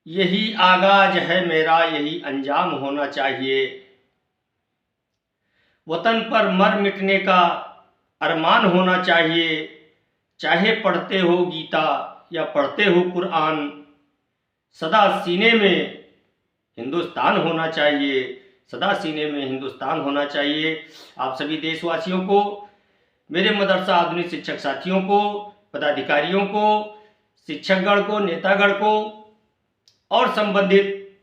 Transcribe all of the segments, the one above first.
यही आगाज है मेरा, यही अंजाम होना चाहिए। वतन पर मर मिटने का अरमान होना चाहिए। चाहे पढ़ते हो गीता या पढ़ते हो कुरान, सदा सीने में हिंदुस्तान होना चाहिए। सदा सीने में हिंदुस्तान होना चाहिए। आप सभी देशवासियों को, मेरे मदरसा आधुनिक शिक्षक साथियों को, पदाधिकारियों को, शिक्षकगण को, नेतागण को और संबंधित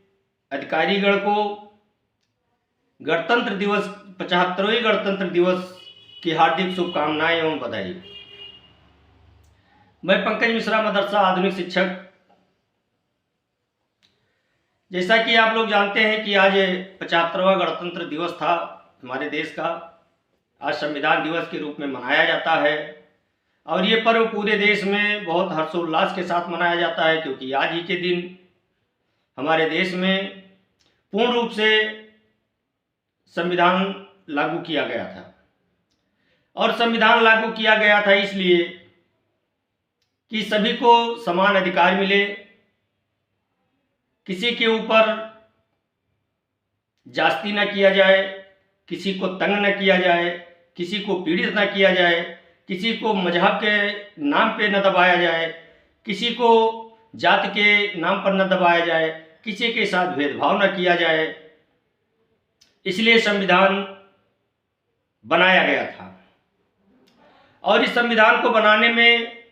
अधिकारीगण को गणतंत्र दिवस 75वें गणतंत्र दिवस की हार्दिक शुभकामनाएं एवं बधाई। मैं पंकज मिश्रा, मदरसा आधुनिक शिक्षक। जैसा कि आप लोग जानते हैं कि आज 75वां गणतंत्र दिवस था हमारे देश का। आज संविधान दिवस के रूप में मनाया जाता है और ये पर्व पूरे देश में बहुत हर्षोल्लास के साथ मनाया जाता है, क्योंकि आज ही के दिन हमारे देश में पूर्ण रूप से संविधान लागू किया गया था। और संविधान लागू किया गया था इसलिए कि सभी को समान अधिकार मिले, किसी के ऊपर जास्ती न किया जाए, किसी को तंग न किया जाए, किसी को पीड़ित न किया जाए, किसी को मजहब के नाम पे न दबाया जाए, किसी को जात के नाम पर न दबाया जाए, किसी के साथ भेदभाव न किया जाए। इसलिए संविधान बनाया गया था। और इस संविधान को बनाने में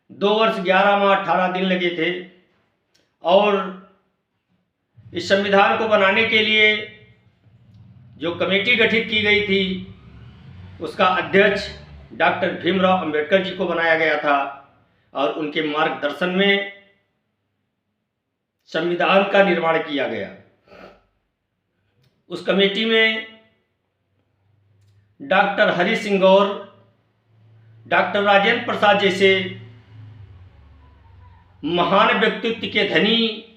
2 वर्ष 11 माह 18 दिन लगे थे। और इस संविधान को बनाने के लिए जो कमेटी गठित की गई थी उसका अध्यक्ष डॉक्टर भीमराव अंबेडकर जी को बनाया गया था और उनके मार्गदर्शन में संविधान का निर्माण किया गया। उस कमेटी में डॉक्टर हरि सिंह गौर, डॉक्टर राजेंद्र प्रसाद जैसे महान व्यक्तित्व के धनी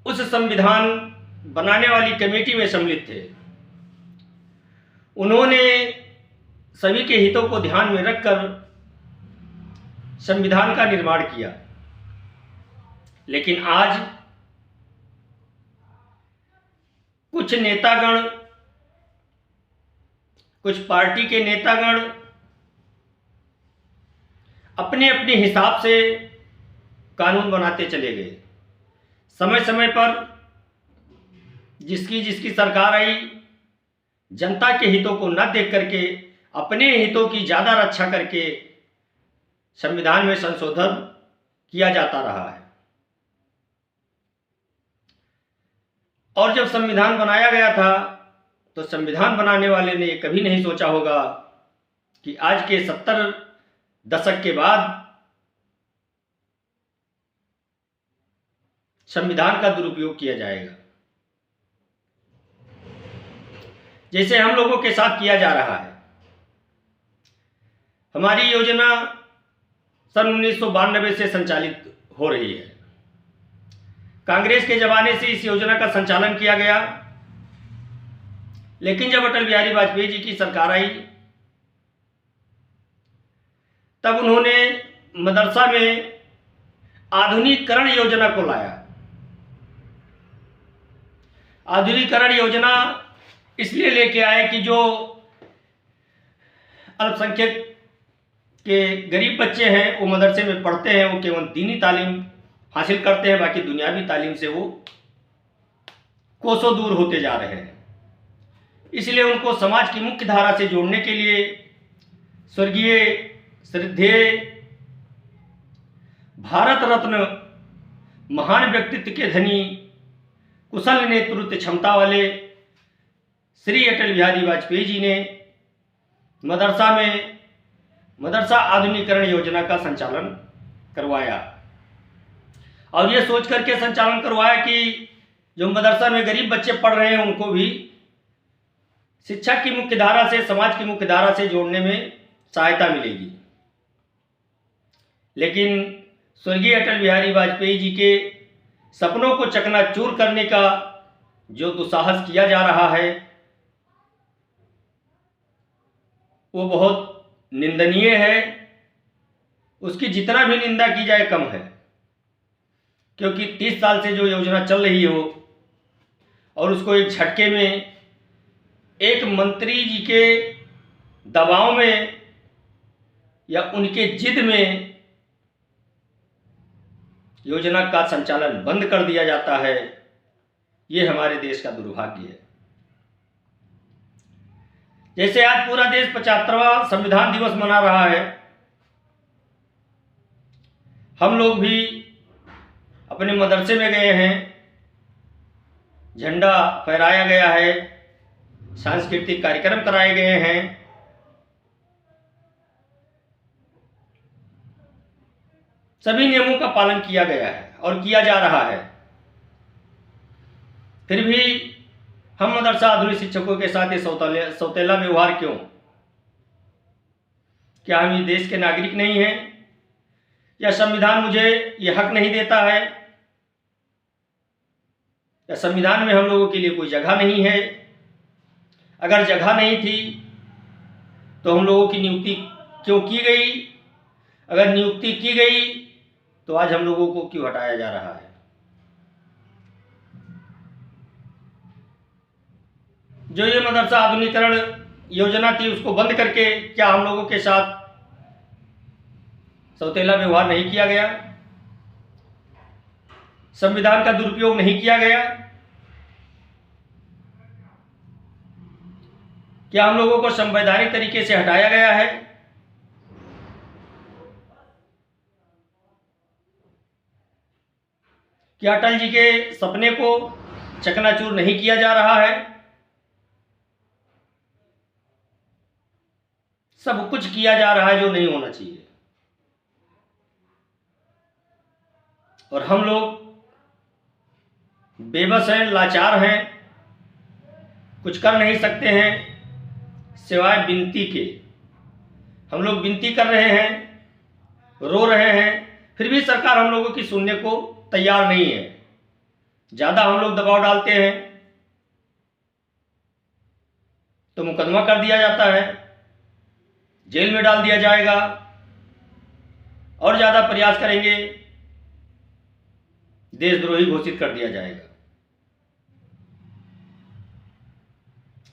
उस संविधान बनाने वाली कमेटी में सम्मिलित थे। उन्होंने सभी के हितों को ध्यान में रखकर संविधान का निर्माण किया। लेकिन आज कुछ नेतागण, कुछ पार्टी के नेतागण अपने अपने हिसाब से कानून बनाते चले गए। समय समय पर जिसकी जिसकी सरकार आई, जनता के हितों को न देख करके अपने हितों की ज़्यादा रक्षा करके संविधान में संशोधन किया जाता रहा है। और जब संविधान बनाया गया था तो संविधान बनाने वाले ने ये कभी नहीं सोचा होगा कि आज के 70 दशक के बाद संविधान का दुरुपयोग किया जाएगा, जैसे हम लोगों के साथ किया जा रहा है। हमारी योजना सन 1992 से संचालित हो रही है। कांग्रेस के जमाने से इस योजना का संचालन किया गया, लेकिन जब अटल बिहारी वाजपेयी जी की सरकार आई तब उन्होंने मदरसा में आधुनिकीकरण योजना को लाया। आधुनिकीकरण योजना इसलिए लेके आए कि जो अल्पसंख्यक के गरीब बच्चे हैं वो मदरसे में पढ़ते हैं, वो केवल दीनी तालीम हासिल करते हैं, बाकी दुनियावी तालीम से वो कोसों दूर होते जा रहे हैं। इसलिए उनको समाज की मुख्य धारा से जोड़ने के लिए स्वर्गीय श्रद्धेय भारत रत्न महान व्यक्तित्व के धनी, कुशल नेतृत्व क्षमता वाले श्री अटल बिहारी वाजपेयी जी ने मदरसा आधुनिकीकरण योजना का संचालन करवाया। और ये सोच करके संचालन करवाया कि जो मदरसा में गरीब बच्चे पढ़ रहे हैं उनको भी शिक्षा की मुख्य धारा से, समाज की मुख्य धारा से जोड़ने में सहायता मिलेगी। लेकिन स्वर्गीय अटल बिहारी वाजपेयी जी के सपनों को चकनाचूर करने का जो दुस्साहस किया जा रहा है वो बहुत निंदनीय है। उसकी जितना भी निंदा की जाए कम है, क्योंकि 30 साल से जो योजना चल रही हो और उसको एक झटके में एक मंत्री जी के दबाव में या उनके जिद में योजना का संचालन बंद कर दिया जाता है, ये हमारे देश का दुर्भाग्य है। जैसे आज पूरा देश 75वां संविधान दिवस मना रहा है, हम लोग भी अपने मदरसे में गए हैं, झंडा फहराया गया है, सांस्कृतिक कार्यक्रम कराए गए हैं। सभी नियमों का पालन किया गया है और किया जा रहा है। फिर भी हम मदरसा आधुनिक शिक्षकों के साथ ये सौतेला व्यवहार क्यों? क्या हम ये देश के नागरिक नहीं हैं? या संविधान मुझे ये हक नहीं देता है? या संविधान में हम लोगों के लिए कोई जगह नहीं है? अगर जगह नहीं थी तो हम लोगों की नियुक्ति क्यों की गई? अगर नियुक्ति की गई तो आज हम लोगों को क्यों हटाया जा रहा है? जो ये मदरसा आधुनिकीकरण योजना थी उसको बंद करके क्या हम लोगों के साथ सौतेला व्यवहार नहीं किया गया? संविधान का दुरुपयोग नहीं किया गया? क्या हम लोगों को संवैधानिक तरीके से हटाया गया है? क्या अटल जी के सपने को चकनाचूर नहीं किया जा रहा है? सब कुछ किया जा रहा है जो नहीं होना चाहिए, और हम लोग बेबस हैं, लाचार हैं, कुछ कर नहीं सकते हैं सिवाय विनती के। हम लोग विनती कर रहे हैं, रो रहे हैं, फिर भी सरकार हम लोगों की सुनने को तैयार नहीं है। ज़्यादा हम लोग दबाव डालते हैं तो मुकदमा कर दिया जाता है, जेल में डाल दिया जाएगा, और ज़्यादा प्रयास करेंगे देशद्रोही घोषित कर दिया जाएगा।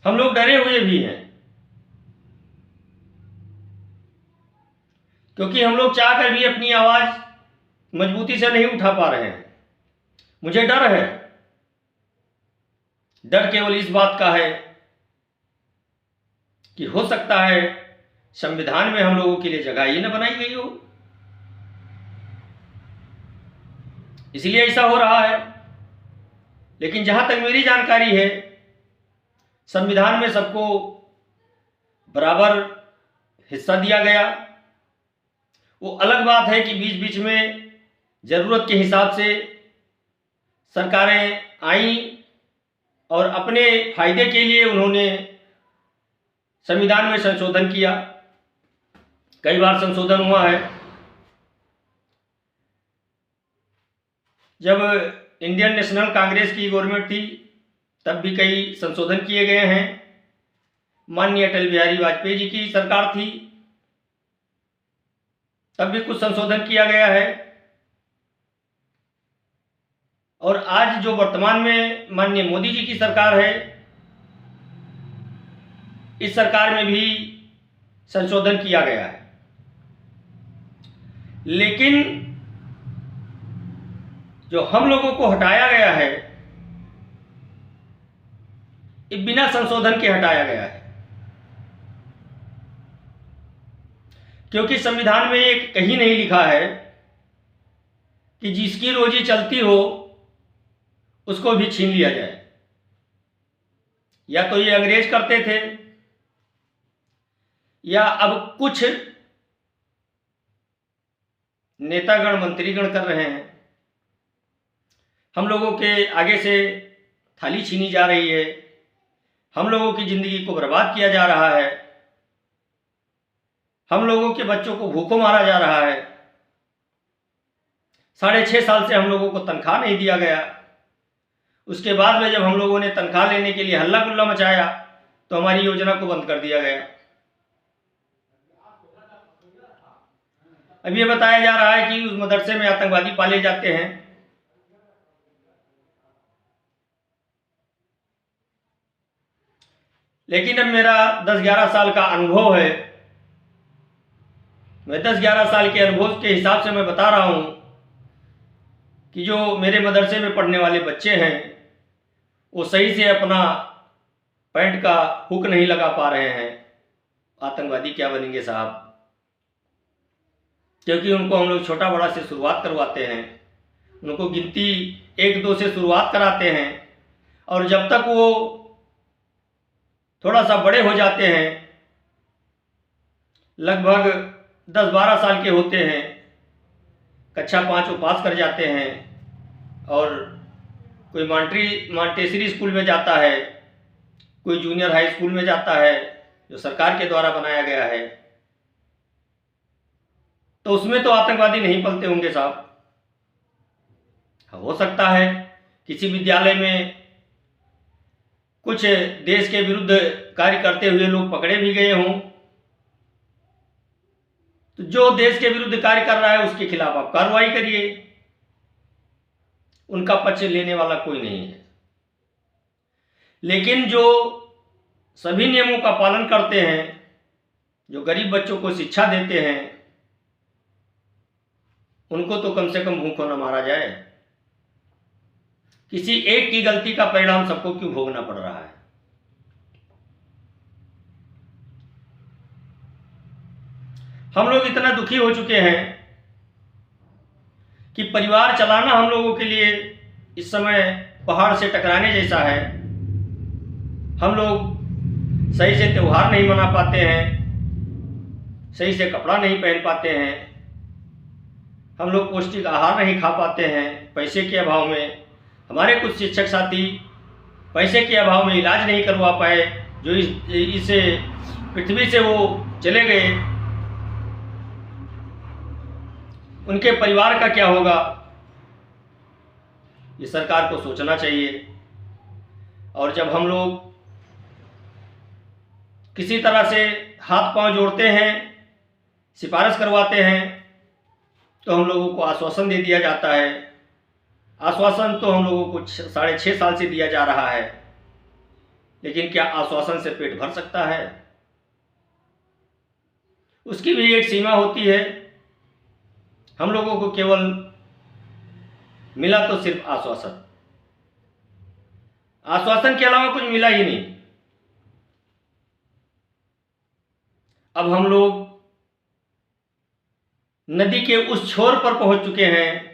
हम लोग डरे हुए भी हैं, क्योंकि हम लोग चाहकर भी अपनी आवाज़ मजबूती से नहीं उठा पा रहे हैं। मुझे डर है, डर केवल इस बात का है कि हो सकता है संविधान में हम लोगों के लिए जगह ही न बनाई गई हो, इसलिए ऐसा हो रहा है। लेकिन जहां तक मेरी जानकारी है, संविधान में सबको बराबर हिस्सा दिया गया। वो अलग बात है कि बीच बीच में ज़रूरत के हिसाब से सरकारें आईं और अपने फायदे के लिए उन्होंने संविधान में संशोधन किया। कई बार संशोधन हुआ है। जब इंडियन नेशनल कांग्रेस की गवर्नमेंट थी तब भी कई संशोधन किए गए हैं। माननीय अटल बिहारी वाजपेयी जी की सरकार थी तब भी कुछ संशोधन किया गया है, और आज जो वर्तमान में माननीय मोदी जी की सरकार है, इस सरकार में भी संशोधन किया गया है। लेकिन जो हम लोगों को हटाया गया है, ये बिना संशोधन के हटाया गया है, क्योंकि संविधान में ये कहीं नहीं लिखा है कि जिसकी रोजी चलती हो उसको भी छीन लिया जाए। या तो ये अंग्रेज करते थे, या अब कुछ नेतागण मंत्रीगण कर रहे हैं। हम लोगों के आगे से थाली छीनी जा रही है, हम लोगों की जिंदगी को बर्बाद किया जा रहा है, हम लोगों के बच्चों को भूखों मारा जा रहा है। 6.5 साल से हम लोगों को तनख्वाह नहीं दिया गया। उसके बाद में जब हम लोगों ने तनख्वाह लेने के लिए हल्ला गुल्ला मचाया तो हमारी योजना को बंद कर दिया गया। अब ये बताया जा रहा है कि उस मदरसे में आतंकवादी पाले जाते हैं। लेकिन अब मेरा 10-11 साल का अनुभव है, मैं 10-11 साल के अनुभव के हिसाब से मैं बता रहा हूँ कि जो मेरे मदरसे में पढ़ने वाले बच्चे हैं वो सही से अपना पैंट का हुक नहीं लगा पा रहे हैं। आतंकवादी क्या बनेंगे साहब? क्योंकि उनको हम लोग छोटा बड़ा से शुरुआत करवाते हैं, उनको गिनती 1-2 से शुरुआत कराते हैं, और जब तक वो थोड़ा सा बड़े हो जाते हैं, लगभग 10-12 साल के होते हैं, कक्षा 5 वो पास कर जाते हैं और कोई मॉन्टेसरी स्कूल में जाता है, कोई जूनियर हाई स्कूल में जाता है जो सरकार के द्वारा बनाया गया है, तो उसमें तो आतंकवादी नहीं पलते होंगे साहब। हो सकता है किसी विद्यालय में कुछ देश के विरुद्ध कार्य करते हुए लोग पकड़े भी गए हों, तो जो देश के विरुद्ध कार्य कर रहा है उसके खिलाफ आप कार्रवाई करिए, उनका पक्ष लेने वाला कोई नहीं है। लेकिन जो सभी नियमों का पालन करते हैं, जो गरीब बच्चों को शिक्षा देते हैं, उनको तो कम से कम भूखों न मारा जाए। किसी एक की गलती का परिणाम सबको क्यों भोगना पड़ रहा है? हम लोग इतना दुखी हो चुके हैं कि परिवार चलाना हम लोगों के लिए इस समय पहाड़ से टकराने जैसा है। हम लोग सही से त्यौहार नहीं मना पाते हैं, सही से कपड़ा नहीं पहन पाते हैं, हम लोग पौष्टिक आहार नहीं खा पाते हैं पैसे के अभाव में। हमारे कुछ शिक्षक साथी पैसे के अभाव में इलाज नहीं करवा पाए, जो इस पृथ्वी से वो चले गए, उनके परिवार का क्या होगा? ये सरकार को सोचना चाहिए। और जब हम लोग किसी तरह से हाथ पांव जोड़ते हैं, सिफारिश करवाते हैं, तो हम लोगों को आश्वासन दे दिया जाता है। आश्वासन तो हम लोगों को 6.5 साल से दिया जा रहा है, लेकिन क्या आश्वासन से पेट भर सकता है? उसकी भी एक सीमा होती है। हम लोगों को केवल मिला तो सिर्फ आश्वासन, आश्वासन के अलावा कुछ मिला ही नहीं। अब हम लोग नदी के उस छोर पर पहुंच चुके हैं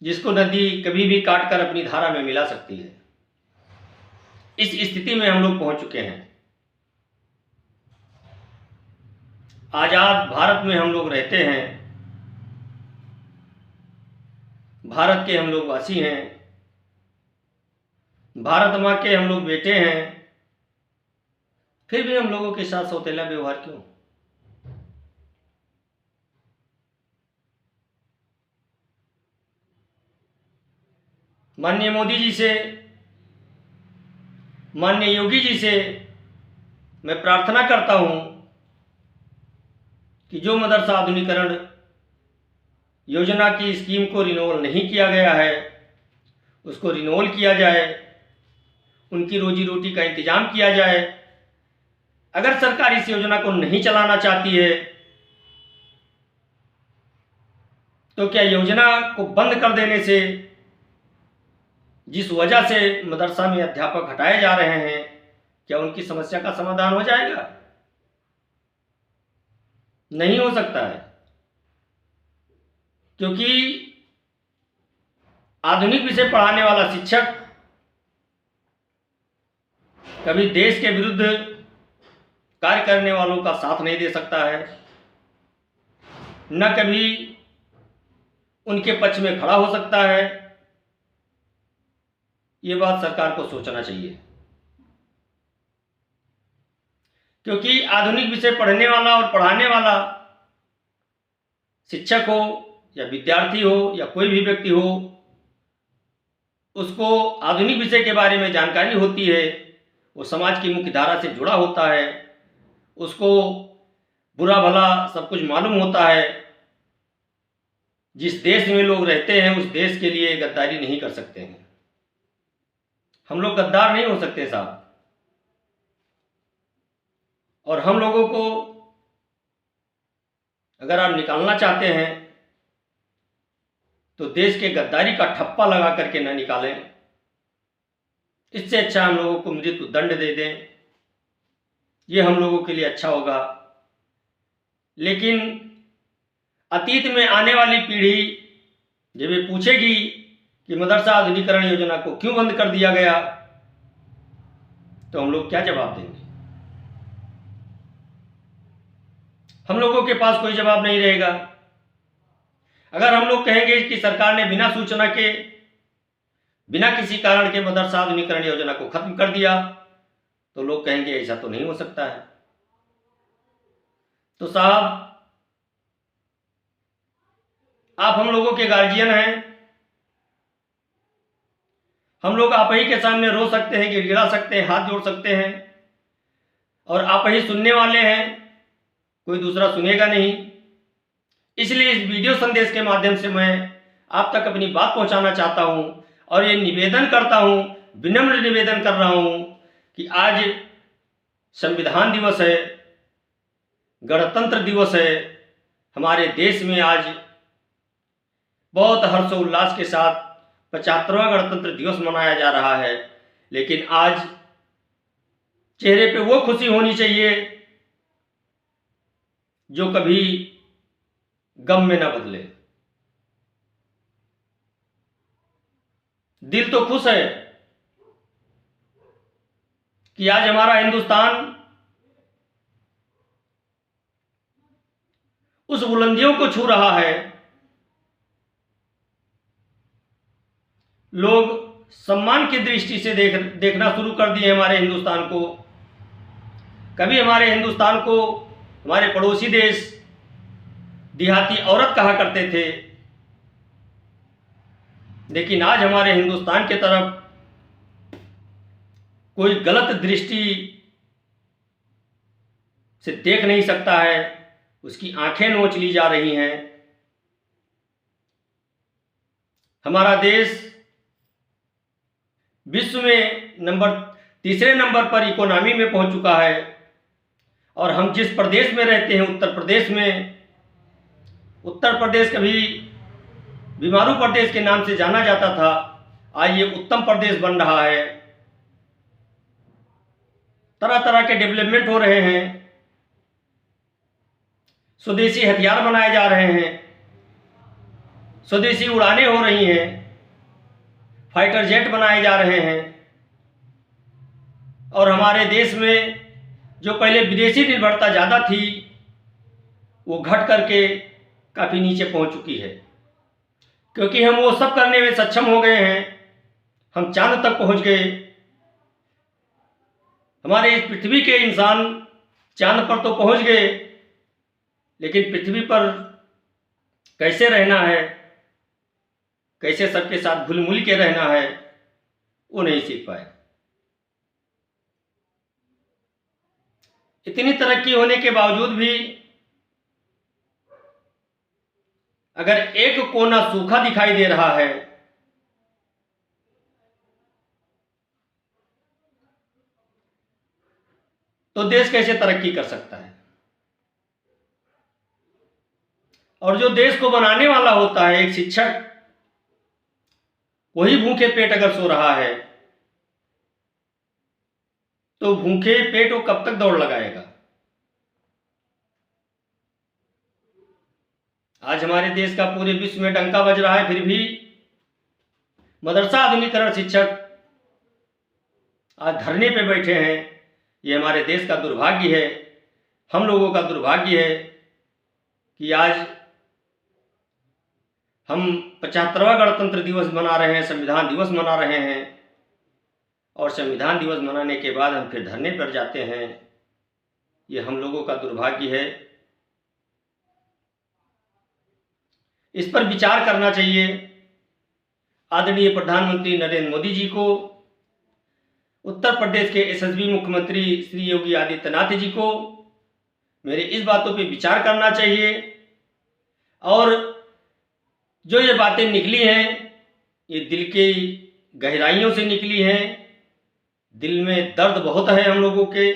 जिसको नदी कभी भी काटकर अपनी धारा में मिला सकती है। इस स्थिति में हम लोग पहुंच चुके हैं। आजाद भारत में हम लोग रहते हैं, भारत के हम लोग वासी हैं, भारत माँ के हम लोग बेटे हैं, फिर भी हम लोगों के साथ सौतेला व्यवहार क्यों? माननीय मोदी जी से, माननीय योगी जी से मैं प्रार्थना करता हूं कि जो मदरसा आधुनिकीकरण योजना की स्कीम को रिन्यूअल नहीं किया गया है, उसको रिन्यूअल किया जाए, उनकी रोजी रोटी का इंतजाम किया जाए। अगर सरकार इस योजना को नहीं चलाना चाहती है तो क्या योजना को बंद कर देने से, जिस वजह से मदरसा में अध्यापक हटाए जा रहे हैं, क्या उनकी समस्या का समाधान हो जाएगा? नहीं हो सकता है, क्योंकि आधुनिक विषय पढ़ाने वाला शिक्षक कभी देश के विरुद्ध कार्य करने वालों का साथ नहीं दे सकता है, न कभी उनके पक्ष में खड़ा हो सकता है। ये बात सरकार को सोचना चाहिए, क्योंकि आधुनिक विषय पढ़ने वाला और पढ़ाने वाला शिक्षक हो या विद्यार्थी हो या कोई भी व्यक्ति हो, उसको आधुनिक विषय के बारे में जानकारी होती है, वो समाज की मुख्य धारा से जुड़ा होता है, उसको बुरा भला सब कुछ मालूम होता है। जिस देश में लोग रहते हैं उस देश के लिए गद्दारी नहीं कर सकते हैं। हम लोग गद्दार नहीं हो सकते साहब। और हम लोगों को अगर आप निकालना चाहते हैं तो देश के गद्दारी का ठप्पा लगा करके ना निकालें। इससे अच्छा हम लोगों को मृत्यु दंड दे दें, ये हम लोगों के लिए अच्छा होगा। लेकिन अतीत में आने वाली पीढ़ी जब ये पूछेगी कि मदरसा आधुनिकीकरण योजना को क्यों बंद कर दिया गया, तो हम लोग क्या जवाब देंगे? हम लोगों के पास कोई जवाब नहीं रहेगा। अगर हम लोग कहेंगे कि सरकार ने बिना सूचना के, बिना किसी कारण के मदरसा आधुनिकीकरण योजना को खत्म कर दिया, तो लोग कहेंगे ऐसा तो नहीं हो सकता है। तो साहब, आप हम लोगों के गार्जियन हैं। हम लोग आप ही के सामने रो सकते हैं, गिड़गिड़ा सकते हैं, हाथ जोड़ सकते हैं, और आप ही सुनने वाले हैं, कोई दूसरा सुनेगा नहीं। इसलिए इस वीडियो संदेश के माध्यम से मैं आप तक अपनी बात पहुंचाना चाहता हूं और ये निवेदन करता हूं, विनम्र निवेदन कर रहा हूं कि आज संविधान दिवस है, गणतंत्र दिवस है। हमारे देश में आज बहुत हर्षोल्लास के साथ 75वां गणतंत्र दिवस मनाया जा रहा है। लेकिन आज चेहरे पे वो खुशी होनी चाहिए जो कभी गम में न बदले। दिल तो खुश है कि आज हमारा हिंदुस्तान उस बुलंदियों को छू रहा है। लोग सम्मान की दृष्टि से देखना शुरू कर दिए हमारे हिंदुस्तान को। कभी हमारे हिंदुस्तान को हमारे पड़ोसी देश देहाती औरत कहा करते थे, लेकिन आज हमारे हिंदुस्तान की तरफ कोई गलत दृष्टि से देख नहीं सकता है, उसकी आंखें नोच ली जा रही हैं। हमारा देश विश्व में तीसरे नंबर पर इकोनॉमी में पहुंच चुका है, और हम जिस प्रदेश में रहते हैं उत्तर प्रदेश कभी बीमारू प्रदेश के नाम से जाना जाता था, आज ये उत्तम प्रदेश बन रहा है। तरह तरह के डेवलपमेंट हो रहे हैं, स्वदेशी हथियार बनाए जा रहे हैं, स्वदेशी उड़ानें हो रही हैं, फाइटर जेट बनाए जा रहे हैं, और हमारे देश में जो पहले विदेशी निर्भरता ज़्यादा थी वो घट करके काफ़ी नीचे पहुंच चुकी है, क्योंकि हम वो सब करने में सक्षम हो गए हैं। हम चांद तक पहुंच गए। हमारे इस पृथ्वी के इंसान चांद पर तो पहुंच गए, लेकिन पृथ्वी पर कैसे रहना है, कैसे सबके साथ घुल मिल के रहना है, वो नहीं सीख पाए। इतनी तरक्की होने के बावजूद भी अगर एक कोना सूखा दिखाई दे रहा है तो देश कैसे तरक्की कर सकता है? और जो देश को बनाने वाला होता है, एक शिक्षक, वही भूखे पेट अगर सो रहा है तो भूखे पेट वो कब तक दौड़ लगाएगा? आज हमारे देश का पूरे विश्व में डंका बज रहा है, फिर भी मदरसा आधुनिकीकरण शिक्षक आज धरने पे बैठे हैं। ये हमारे देश का दुर्भाग्य है, हम लोगों का दुर्भाग्य है कि आज हम 75वां गणतंत्र दिवस मना रहे हैं, संविधान दिवस मना रहे हैं, और संविधान दिवस मनाने के बाद हम फिर धरने पर जाते हैं। ये हम लोगों का दुर्भाग्य है। इस पर विचार करना चाहिए आदरणीय प्रधानमंत्री नरेंद्र मोदी जी को, उत्तर प्रदेश के यशस्वी मुख्यमंत्री श्री योगी आदित्यनाथ जी को, मेरे इस बातों पे विचार करना चाहिए। और जो ये बातें निकली हैं ये दिल की गहराइयों से निकली हैं। दिल में दर्द बहुत है हम लोगों के,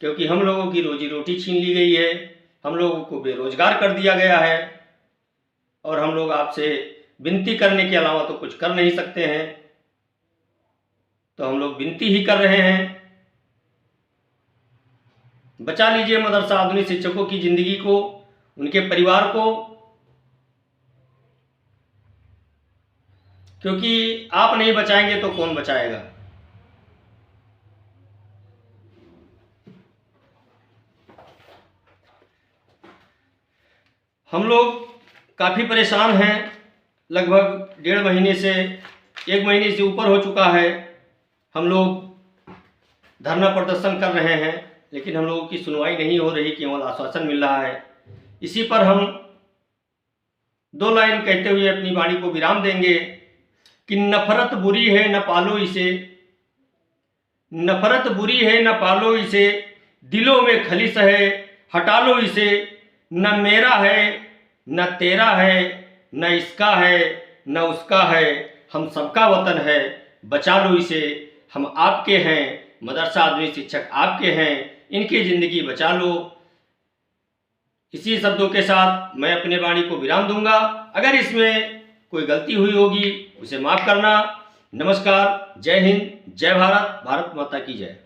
क्योंकि हम लोगों की रोजी रोटी छीन ली गई है, हम लोगों को बेरोजगार कर दिया गया है और हम लोग आपसे विनती करने के अलावा तो कुछ कर नहीं सकते हैं। तो हम लोग विनती ही कर रहे हैं, बचा लीजिए मदरसा आधुनिक शिक्षकों की ज़िंदगी को, उनके परिवार को, क्योंकि आप नहीं बचाएंगे तो कौन बचाएगा। हम लोग काफ़ी परेशान हैं, लगभग 1.5 महीने से 1 महीने से ऊपर हो चुका है। हम लोग धरना प्रदर्शन कर रहे हैं, लेकिन हम लोगों की सुनवाई नहीं हो रही, केवल आश्वासन मिल रहा है। इसी पर हम 2 लाइन कहते हुए अपनी वाणी को विराम देंगे कि नफरत बुरी है न पालो इसे, नफरत बुरी है न पालो इसे, दिलों में खलिश है हटा लो इसे। न मेरा है न तेरा है, न इसका है न उसका है, हम सबका वतन है, बचा लो इसे। हम आपके हैं, मदरसा आधुनिक शिक्षक आपके हैं, इनकी ज़िंदगी बचा लो। इसी शब्दों के साथ मैं अपने वाणी को विराम दूंगा। अगर इसमें कोई गलती हुई होगी उसे माफ़ करना। नमस्कार, जय हिंद, जय भारत, भारत माता की जय।